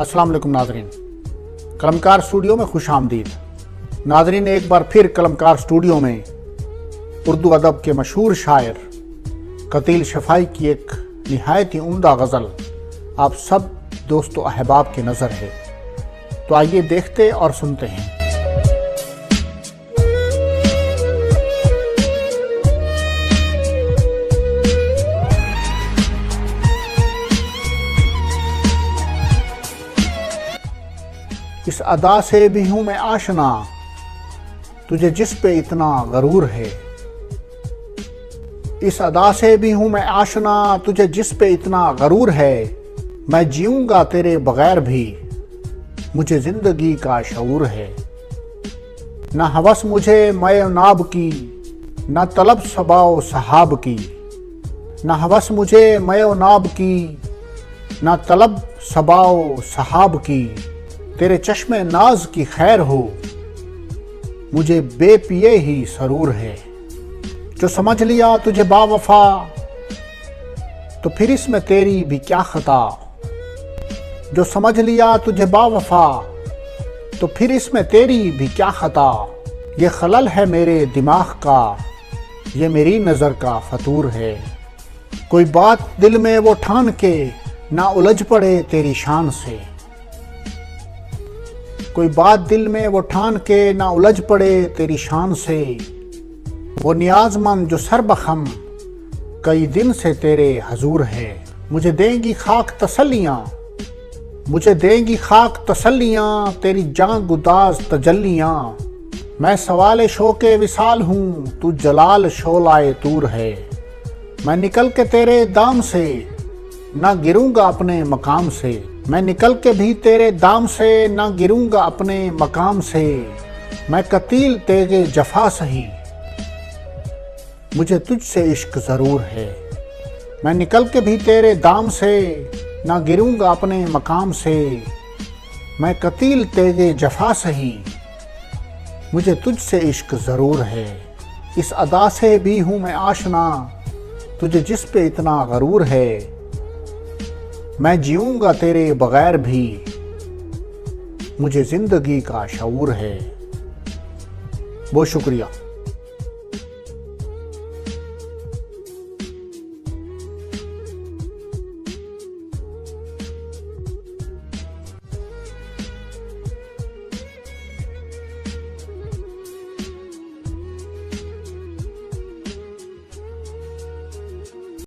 अस्सलाम वालेकुम नाजरीन, कलमकार स्टूडियो में खुश आमदीद। नाजरीन, एक बार फिर कलमकार स्टूडियो में उर्दू अदब के मशहूर शायर कतील शफाई की एक निहायत ही उम्दा गज़ल आप सब दोस्तों अहबाब की नज़र है। तो आइए देखते और सुनते हैं। इस अदा से भी हूं मैं आशना, तुझे जिस पे इतना गरूर है। इस अदा से भी हूं मैं आशना, तुझे जिस पे इतना गरूर है। मैं जीऊंगा तेरे बगैर भी, मुझे जिंदगी का शऊर है। न हवस मुझे मैं नाब की, न तलब सबाओ सहाब की। न हवस मुझे मैं नाब की, न तलब सबाओ सहाब की। तेरे चश्मे नाज की खैर हो, मुझे बेपिए ही सरूर है। जो समझ लिया तुझे बावफा, तो फिर इसमें तेरी भी क्या खता। जो समझ लिया तुझे बावफा, तो फिर इसमें तेरी भी क्या खता। ये खलल है मेरे दिमाग का, ये मेरी नज़र का फतूर है। कोई बात दिल में वो ठान के, ना उलझ पड़े तेरी शान से। कोई बात दिल में वो ठान के, ना उलझ पड़े तेरी शान से। वो नियाज़मंद जो सरबखम, कई दिन से तेरे हजूर है। मुझे देंगी खाक तसल्लियाँ, मुझे देंगी खाक तसल्लियाँ, तेरी जान गुदाज तजल्लियाँ। मैं सवाल शोके विसाल हूँ, तू जलाल शोलाए तूर है। मैं निकल के तेरे दाम से, ना गिरूंगा अपने मकाम से। मैं निकल के भी तेरे दाम से, ना गिरूंगा अपने मकाम से। मैं कतील तेगे जफा सही, मुझे तुझसे इश्क ज़रूर है। मैं निकल के भी तेरे दाम से, ना गिरूंगा अपने मकाम से। मैं कतील तेगे जफा सही, मुझे तुझसे इश्क ज़रूर है। इस अदा से भी हूँ मैं आशना, तुझे जिस पे इतना गरूर है। मैं जीऊंगा तेरे बगैर भी, मुझे जिंदगी का शऊर है। बहुत शुक्रिया।